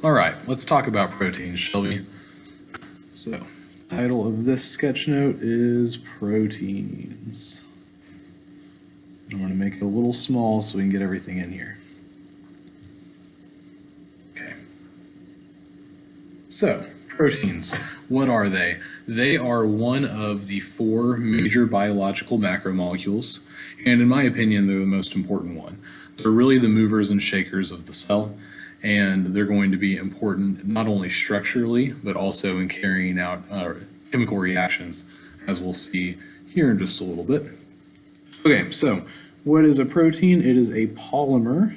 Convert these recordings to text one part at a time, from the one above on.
All right, let's talk about proteins, shall we? So, title of this sketch note is Proteins. I'm going to make it a little small so we can get everything in here. Okay. So, proteins, what are they? They are one of the 4 major biological macromolecules, and in my opinion, they're the most important one. They're really the movers and shakers of the cell, and they're going to be important not only structurally, but also in carrying out chemical reactions, as we'll see here in just a little bit. Okay, so what is a protein? It is a polymer,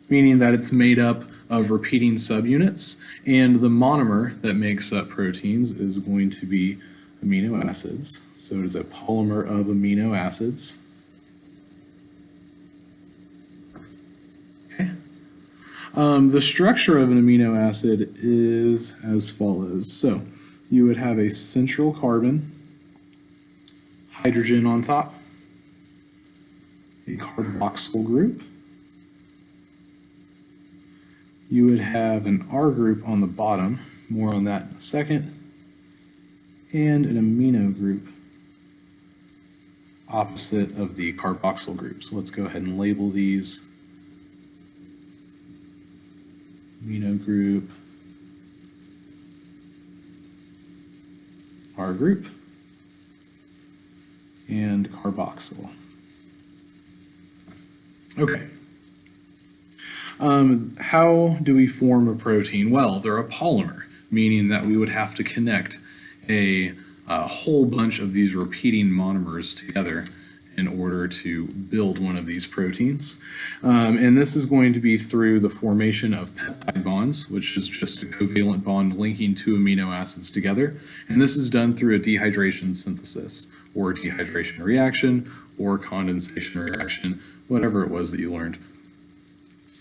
meaning that it's made up of repeating subunits, and the monomer that makes up proteins is going to be amino acids. So it is a polymer of amino acids. Okay. The structure of an amino acid is as follows. So you would have a central carbon, hydrogen on top, a carboxyl group. You would have an R group on the bottom, more on that in a second, and an amino group opposite of the carboxyl group. So let's go ahead and label these. Amino group, R group, and carboxyl. Okay. How do we form a protein? Well, they're a polymer, meaning that we would have to connect a whole bunch of these repeating monomers together in order to build one of these proteins. And this is going to be through the formation of peptide bonds, which is just a covalent bond linking 2 amino acids together. And this is done through a dehydration synthesis, or dehydration reaction, or condensation reaction, whatever it was that you learned.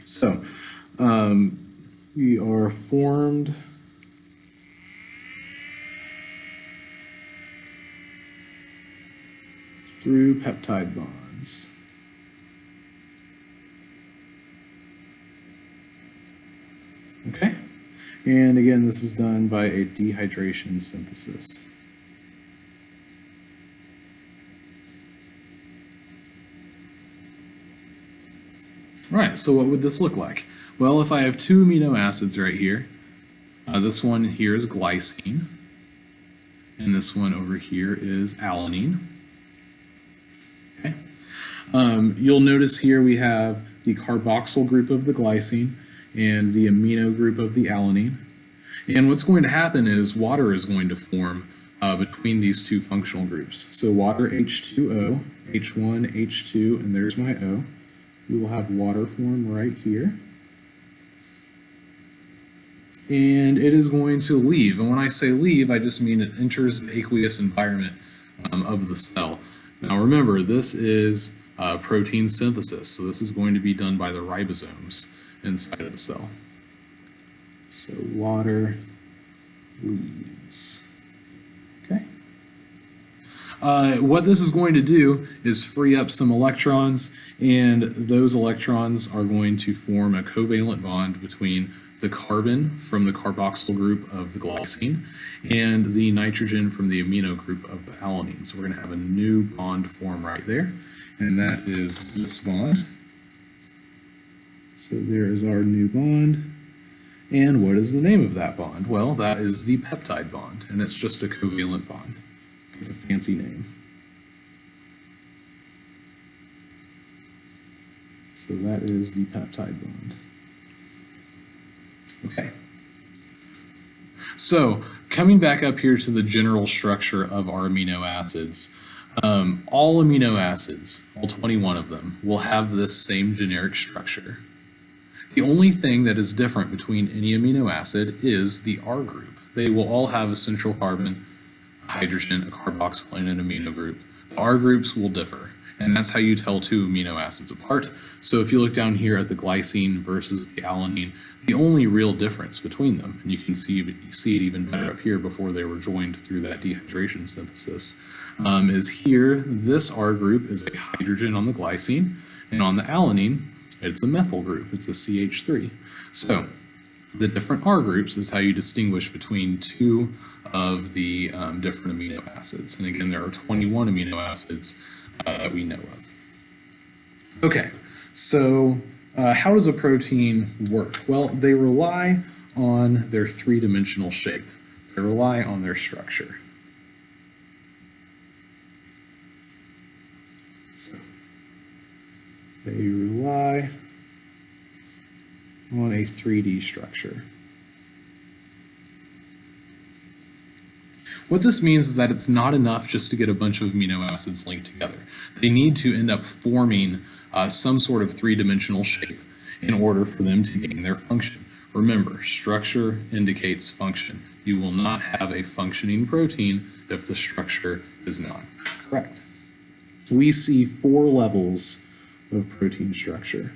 So, we are formed through peptide bonds. Okay, and again, this is done by a dehydration synthesis. All right, so what would this look like? Well, if I have 2 amino acids right here, this one here is glycine, and this one over here is alanine. Okay. You'll notice here we have the carboxyl group of the glycine and the amino group of the alanine. And what's going to happen is water is going to form between these 2 functional groups. So water H2O, H1, H2, and there's my O. We will have water form right here. And it is going to leave. And when I say leave, I just mean it enters the aqueous environment of the cell. Now remember, this is protein synthesis, so this is going to be done by the ribosomes inside of the cell. So water leaves. Okay. What this is going to do is free up some electrons, and those electrons are going to form a covalent bond between the carbon from the carboxyl group of the glycine and the nitrogen from the amino group of the alanine. So we're going to have a new bond form right there, and that is this bond. So there is our new bond. And what is the name of that bond? Well, that is the peptide bond, and it's just a covalent bond. It's a fancy name. So that is the peptide bond. Okay. So coming back up here to the general structure of our amino acids, all amino acids, all 21 of them, will have this same generic structure. The only thing that is different between any amino acid is the R group. They will all have a central carbon, a hydrogen, a carboxyl, and an amino group. The R groups will differ, and that's how you tell 2 amino acids apart. So if you look down here at the glycine versus the alanine, the only real difference between them, and you can see it even better up here before they were joined through that dehydration synthesis, is here, this R group is a hydrogen on the glycine, and on the alanine, It's a methyl group. It's a CH3. So the different R groups is how you distinguish between two of the different amino acids. And again, there are 21 amino acids that we know of. Okay, so how does a protein work? Well, they rely on their three-dimensional shape. They rely on their structure. So they rely on a 3D structure. What this means is that it's not enough just to get a bunch of amino acids linked together. They need to end up forming some sort of three-dimensional shape in order for them to gain their function. Remember, structure indicates function. You will not have a functioning protein if the structure is not correct. We see 4 levels of protein structure.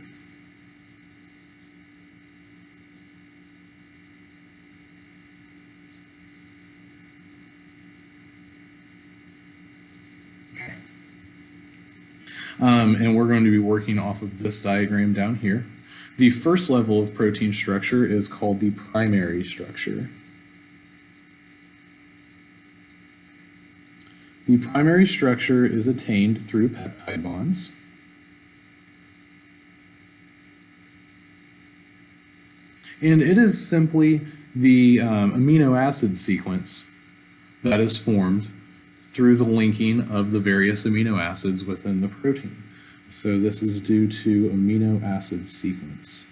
Okay. And we're going to be working off of this diagram down here. The first level of protein structure is called the primary structure. The primary structure is attained through peptide bonds. And it is simply the amino acid sequence that is formed through the linking of the various amino acids within the protein. So this is due to amino acid sequence.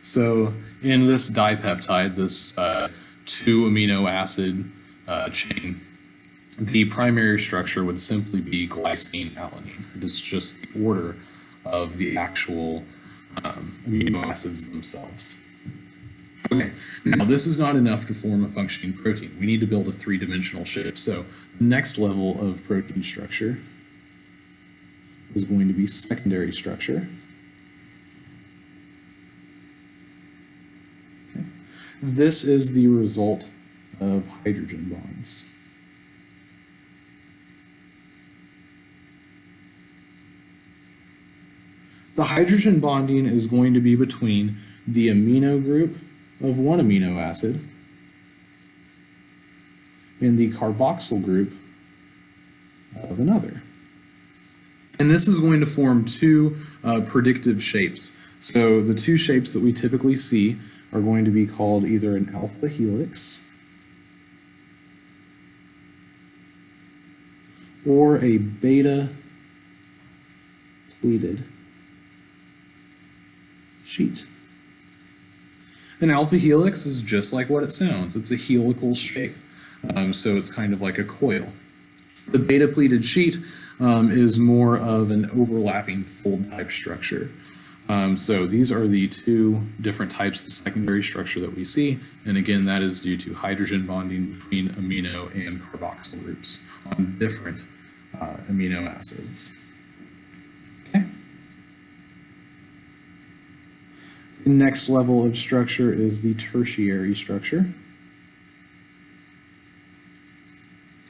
So in this dipeptide, this 2 amino acid chain, the primary structure would simply be glycine alanine. It is just the order of the actual amino acids themselves. Okay, now this is not enough to form a functioning protein. We need to build a three-dimensional shape. So the next level of protein structure is going to be secondary structure. Okay. This is the result of hydrogen bonds. The hydrogen bonding is going to be between the amino group of one amino acid and the carboxyl group of another. And this is going to form 2 predictive shapes. So the 2 shapes that we typically see are going to be called either an alpha helix or a beta pleated sheet. An alpha helix is just like what it sounds. It's a helical shape, so it's kind of like a coil. The beta pleated sheet is more of an overlapping fold type structure. So these are the 2 different types of secondary structure that we see, and again that is due to hydrogen bonding between amino and carboxyl groups on different amino acids. Okay. The next level of structure is the tertiary structure.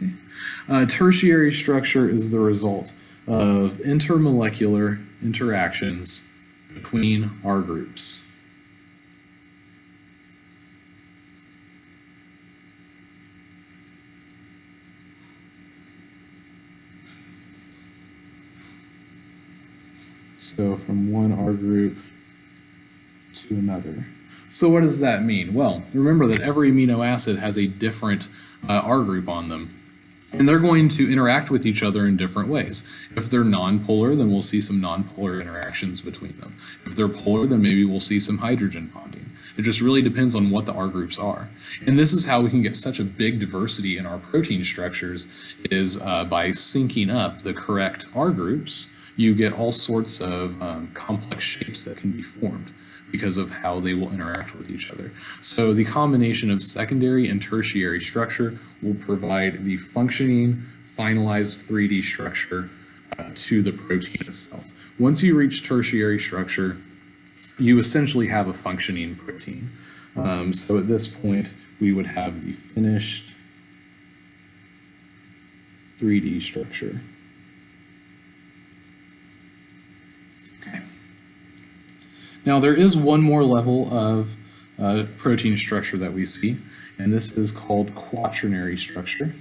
Okay. Tertiary structure is the result of intermolecular interactions between R groups. So from one R group to another. So what does that mean? Well, remember that every amino acid has a different R group on them. And they're going to interact with each other in different ways. If they're nonpolar, then we'll see some nonpolar interactions between them. If they're polar, then maybe we'll see some hydrogen bonding. It just really depends on what the R groups are. And this is how we can get such a big diversity in our protein structures, is by syncing up the correct R groups, you get all sorts of complex shapes that can be formed because of how they will interact with each other. So the combination of secondary and tertiary structure will provide the functioning, finalized 3D structure to the protein itself. Once you reach tertiary structure, you essentially have a functioning protein. So at this point, we would have the finished 3D structure. Okay. Now there is one more level of protein structure that we see, and this is called quaternary structure.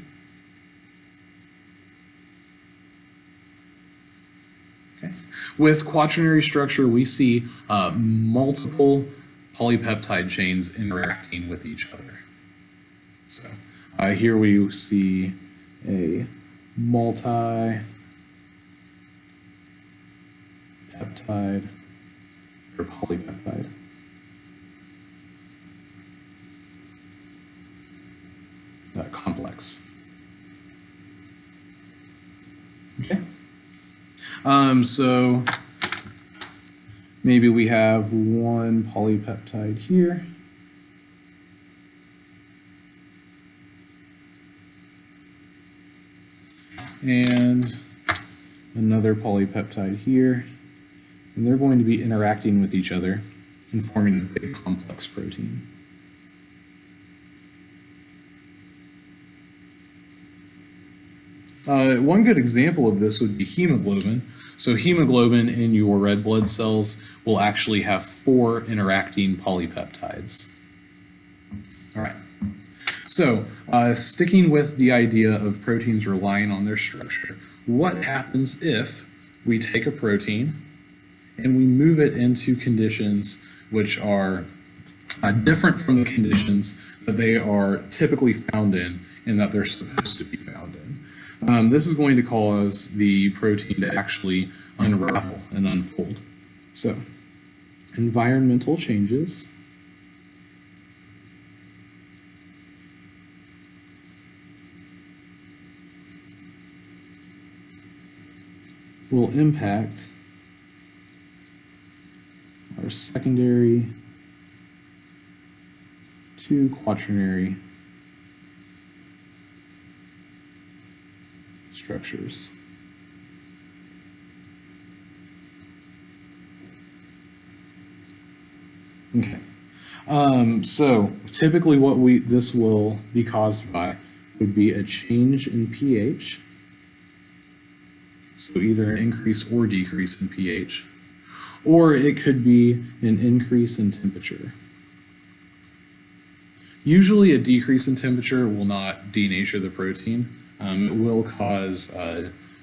Okay. With quaternary structure, we see multiple polypeptide chains interacting with each other. So here we see a multi-peptide or polypeptide. Complex. Okay. So maybe we have one polypeptide here. And another polypeptide here. And they're going to be interacting with each other and forming a big complex protein. One good example of this would be hemoglobin. So hemoglobin in your red blood cells will actually have 4 interacting polypeptides. All right. So sticking with the idea of proteins relying on their structure, what happens if we take a protein and we move it into conditions which are different from the conditions that they are typically found in and that they're supposed to be found in? This is going to cause the protein to actually unravel and unfold. So, environmental changes will impact our secondary to quaternary structures. Okay. So typically what this will be caused by would be a change in pH. So either an increase or decrease in pH. Or it could be an increase in temperature. Usually a decrease in temperature will not denature the protein. It will cause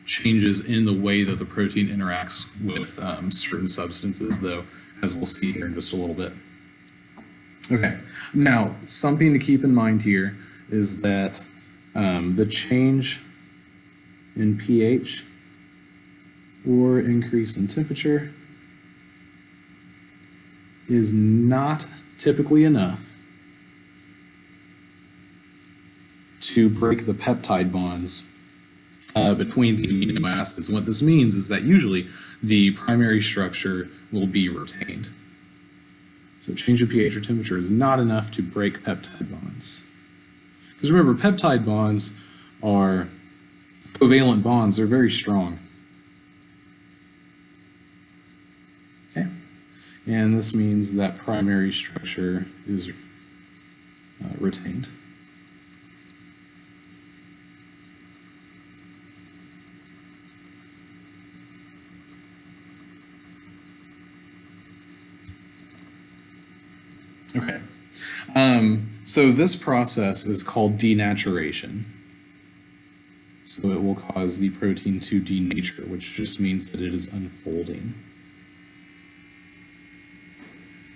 changes in the way that the protein interacts with certain substances, though, as we'll see here in just a little bit. Okay, now something to keep in mind here is that the change in pH or increase in temperature is not typically enough to break the peptide bonds between the amino acids. What this means is that usually the primary structure will be retained. So change in pH or temperature is not enough to break peptide bonds. Because remember, peptide bonds are covalent bonds. They're very strong. Okay. And this means that primary structure is retained. Okay, so this process is called denaturation. So it will cause the protein to denature, which just means that it is unfolding.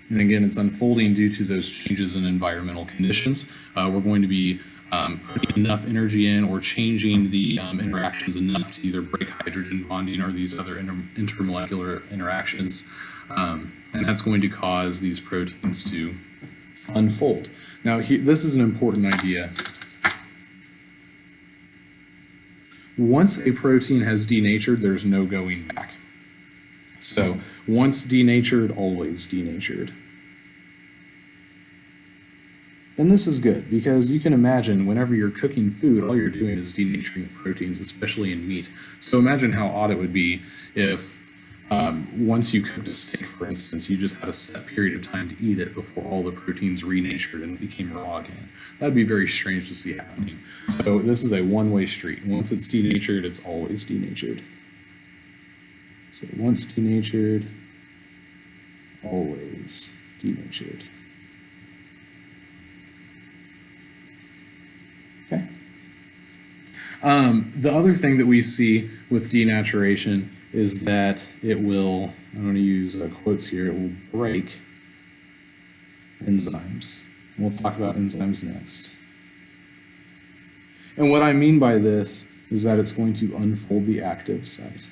And again, it's unfolding due to those changes in environmental conditions. We're going to be putting enough energy in or changing the interactions enough to either break hydrogen bonding or these other intermolecular interactions. And that's going to cause these proteins to unfold. Now, this is an important idea. Once a protein has denatured, there's no going back. So once denatured, always denatured. And this is good because you can imagine whenever you're cooking food, all you're doing is denaturing the proteins, especially in meat. So imagine how odd it would be if Once you cooked a steak, for instance, you just had a set period of time to eat it before all the proteins renatured and became raw again. That'd be very strange to see happening. So this is a one-way street. Once it's denatured, it's always denatured. So once denatured, always denatured. Okay. The other thing that we see with denaturation is that it will, I'm going to use quotes here, it will break enzymes. We'll talk about enzymes next. And what I mean by this is that it's going to unfold the active site.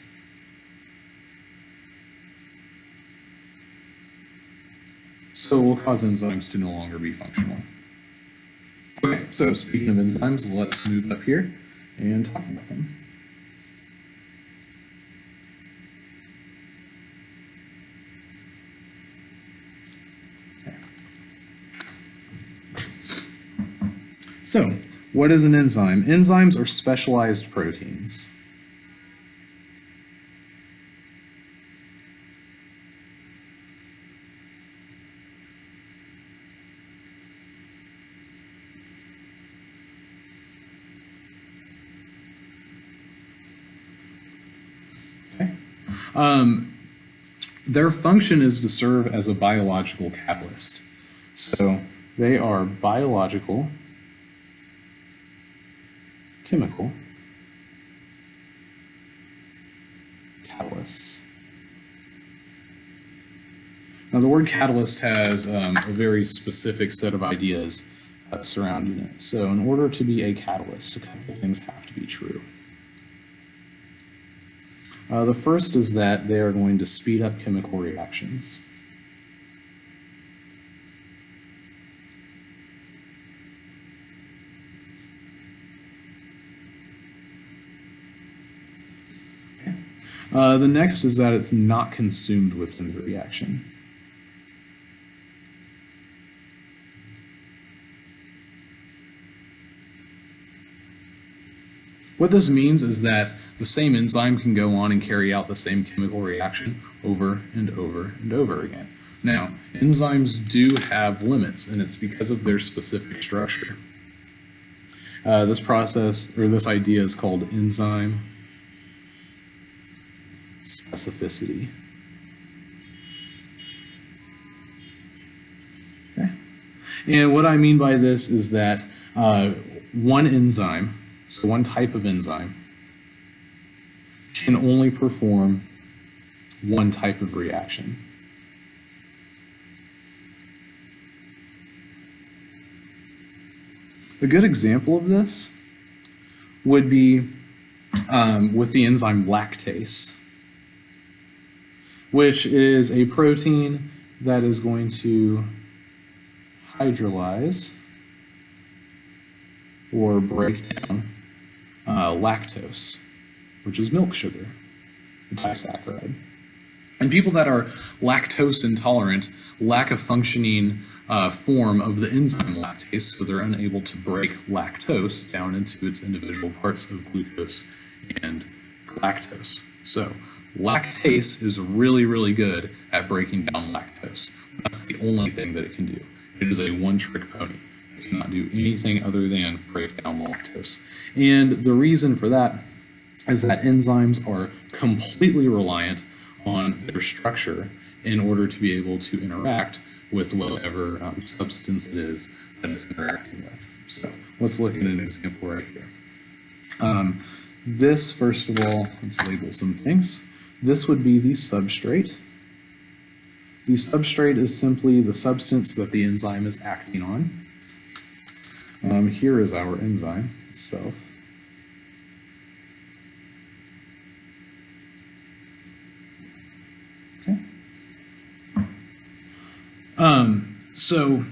So it will cause enzymes to no longer be functional. Okay, so speaking of enzymes, let's move up here and talk about them. Okay. So, what is an enzyme? Enzymes are specialized proteins. Their function is to serve as a biological catalyst. So they are biological, chemical catalysts. Now the word catalyst has a very specific set of ideas surrounding it. So in order to be a catalyst, a couple of things have to be true. The first is that they are going to speed up chemical reactions. Okay. The next is that it's not consumed within the reaction. What this means is that the same enzyme can go on and carry out the same chemical reaction over and over and over again. Now, enzymes do have limits, and it's because of their specific structure. This process, or this idea, is called enzyme specificity. Okay. And what I mean by this is that one enzyme, so one type of enzyme, can only perform one type of reaction. A good example of this would be with the enzyme lactase, which is a protein that is going to hydrolyze or break down lactose, which is milk sugar, a disaccharide. And people that are lactose intolerant lack a functioning form of the enzyme lactase, so they're unable to break lactose down into its individual parts of glucose and lactose. So lactase is really, really good at breaking down lactose. That's the only thing that it can do. It is a one-trick pony. It cannot do anything other than break down lactose. And the reason for that is that enzymes are completely reliant on their structure in order to be able to interact with whatever substance it is that it's interacting with. So let's look at an example right here. This, first of all, let's label some things. This would be the substrate. The substrate is simply the substance that the enzyme is acting on. Here is our enzyme itself. Okay. So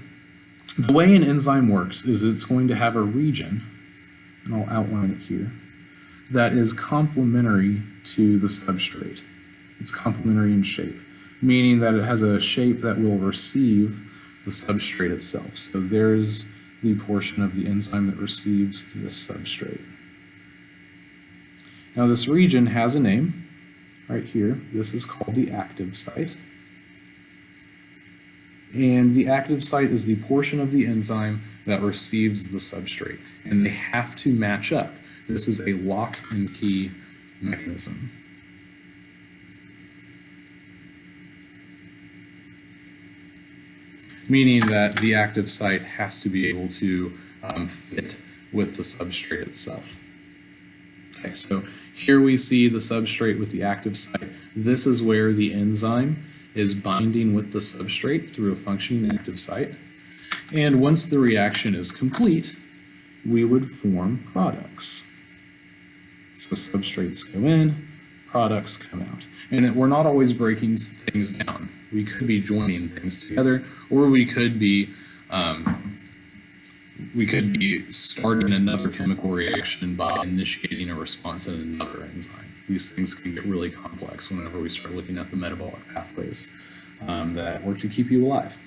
the way an enzyme works is it's going to have a region, and I'll outline it here, that is complementary to the substrate. It's complementary in shape, meaning that it has a shape that will receive the substrate itself. So there's the portion of the enzyme that receives this substrate. Now this region has a name. right here, this is called the active site. And the active site is the portion of the enzyme that receives the substrate. And they have to match up. This is a lock and key mechanism. Meaning that the active site has to be able to fit with the substrate itself. Okay, so here we see the substrate with the active site. This is where the enzyme is binding with the substrate through a functioning active site. And once the reaction is complete, we would form products. So substrates go in, products come out. And we're not always breaking things down. We could be joining things together, or we could be starting another chemical reaction by initiating a response in another enzyme. These things can get really complex whenever we start looking at the metabolic pathways that work to keep you alive.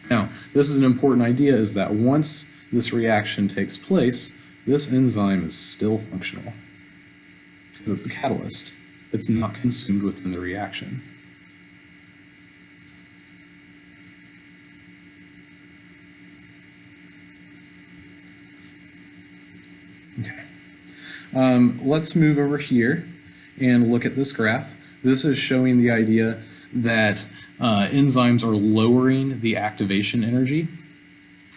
Now, this is an important idea, is that once this reaction takes place, this enzyme is still functional because it's a catalyst. It's not consumed within the reaction. Okay. Let's move over here and look at this graph. This is showing the idea that enzymes are lowering the activation energy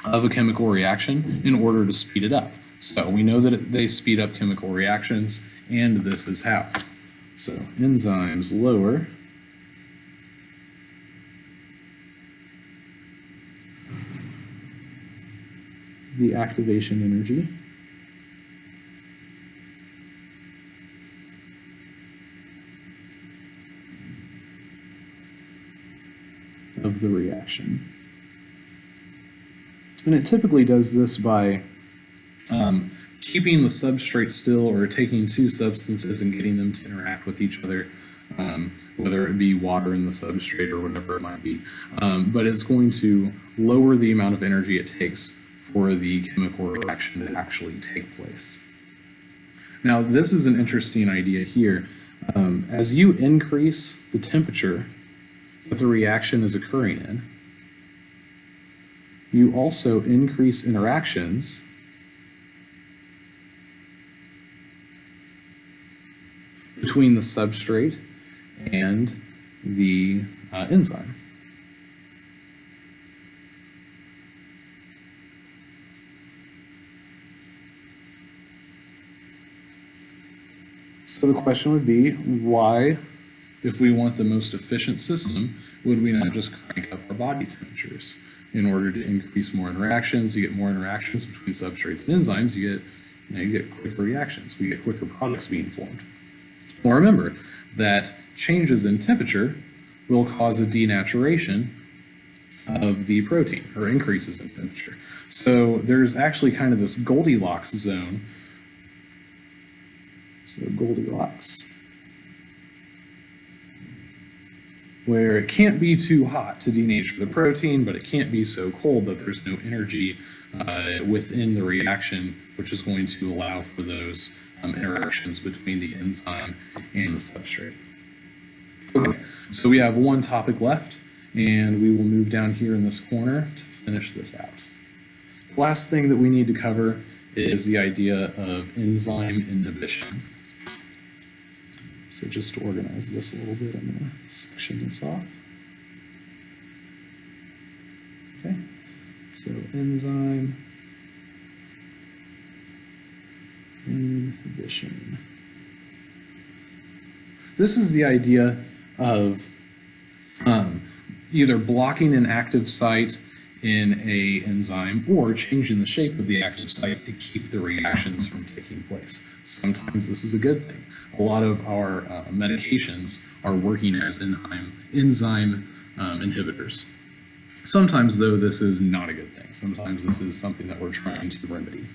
of a chemical reaction in order to speed it up. So we know that they speed up chemical reactions, and this is how. So enzymes lower the activation energy of the reaction. And it typically does this by keeping the substrate still, or taking two substances and getting them to interact with each other, whether it be water in the substrate or whatever it might be. But it's going to lower the amount of energy it takes for the chemical reaction to actually take place. Now, this is an interesting idea here. As you increase the temperature that the reaction is occurring in, you also increase interactions between the substrate and the enzyme. So the question would be, why, if we want the most efficient system, would we not just crank up our body temperatures in order to increase more interactions? You get more interactions between substrates and enzymes, you get quicker reactions, we get quicker products being formed. Well, remember that changes in temperature will cause a denaturation of the protein, or increases in temperature. So there's actually kind of this Goldilocks zone. So Goldilocks, where it can't be too hot to denature the protein, but it can't be so cold that there's no energy within the reaction, which is going to allow for those interactions between the enzyme and the substrate. Okay, so we have one topic left, and we will move down here in this corner to finish this out. The last thing that we need to cover is the idea of enzyme inhibition. So just to organize this a little bit, I'm going to section this off. Okay, so enzyme inhibition. This is the idea of either blocking an active site in a enzyme or changing the shape of the active site to keep the reactions from taking place. Sometimes this is a good thing. A lot of our medications are working as enzyme inhibitors. Sometimes, though, this is not a good thing. Sometimes this is something that we're trying to remedy.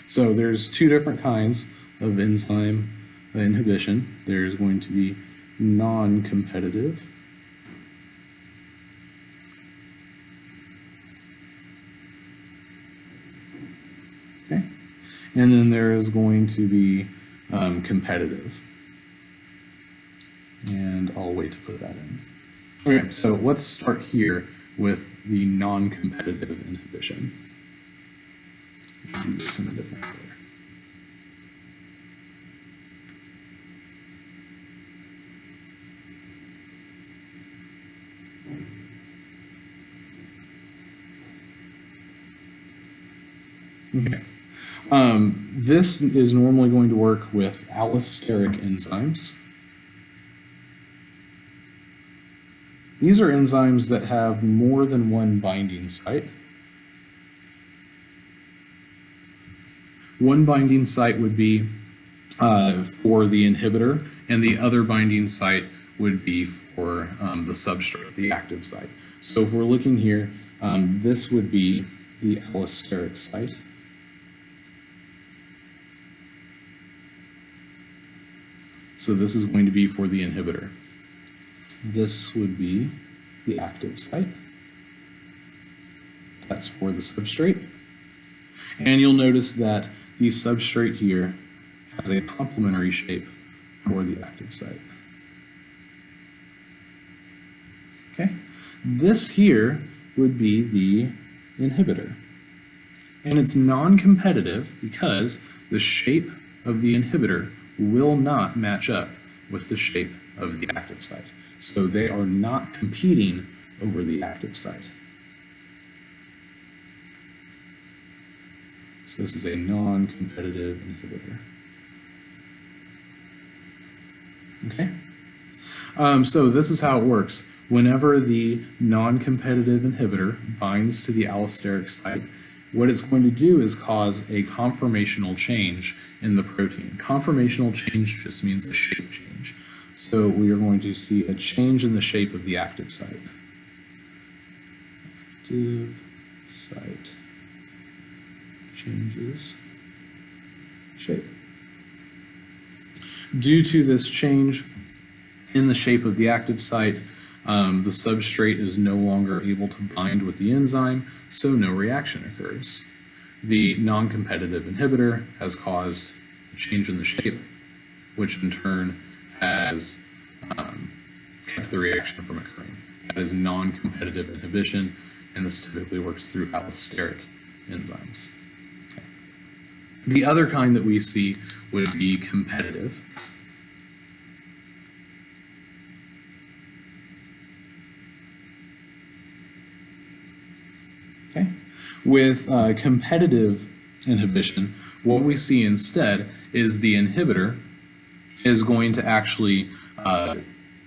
So there's two different kinds of enzyme inhibition. There's going to be non-competitive okay, and then there is going to be competitive And I'll wait to put that in. Okay, so let's start here with the non-competitive inhibition. Do this in a different color. Okay. This is normally going to work with allosteric enzymes. These are enzymes that have more than one binding site. One binding site would be for the inhibitor, and the other binding site would be for the substrate, the active site. So if we're looking here, this would be the allosteric site. So this is going to be for the inhibitor. This would be the active site. That's for the substrate. And you'll notice that the substrate here has a complementary shape for the active site. Okay? This here would be the inhibitor. And it's non-competitive because the shape of the inhibitor will not match up with the shape of the active site. So they are not competing over the active site. So this is a non-competitive inhibitor. Okay? So this is how it works. Whenever the non-competitive inhibitor binds to the allosteric site, what it's going to do is cause a conformational change in the protein. Conformational change just means a shape change. So we are going to see a change in the shape of the active site. Active site changes shape. Due to this change in the shape of the active site, the substrate is no longer able to bind with the enzyme, so no reaction occurs. The non-competitive inhibitor has caused a change in the shape, which in turn has kept the reaction from occurring. That is non-competitive inhibition, and this typically works through allosteric enzymes. Okay. The other kind that we see would be competitive. Okay. With competitive inhibition, what we see instead is the inhibitor is going to actually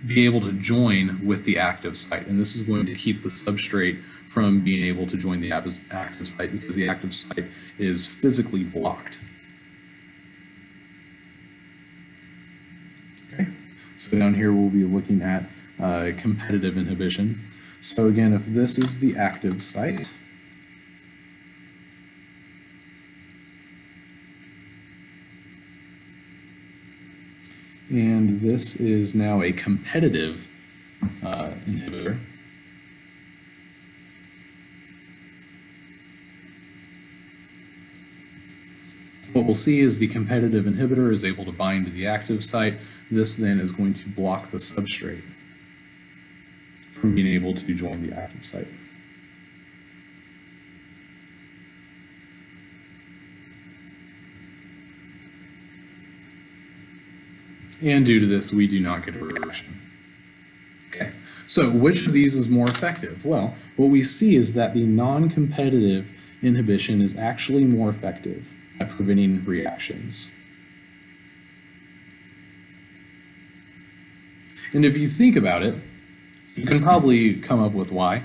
be able to join with the active site, and this is going to keep the substrate from being able to join the active site because the active site is physically blocked. Okay. So down here we'll be looking at competitive inhibition. So again, if this is the active site, and this is now a competitive inhibitor. What we'll see is the competitive inhibitor is able to bind to the active site. This then is going to block the substrate from being able to join the active site. And due to this, we do not get a reaction. Okay, so which of these is more effective? Well, what we see is that the non-competitive inhibition is actually more effective at preventing reactions. And if you think about it, you can probably come up with why.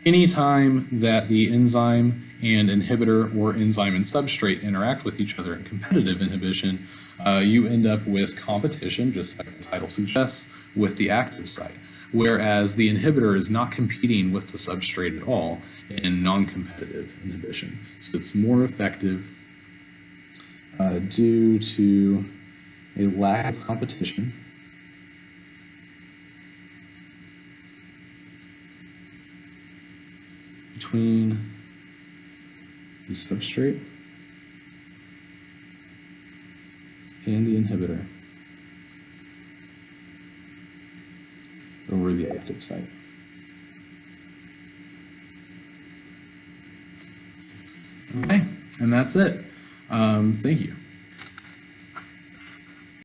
Anytime that the enzyme and inhibitor or enzyme and substrate interact with each other in competitive inhibition, you end up with competition, just like the title suggests, with the active site. Whereas the inhibitor is not competing with the substrate at all in non-competitive inhibition. So it's more effective due to a lack of competition between the substrate and the inhibitor. over the active site. Okay, and that's it. Thank you.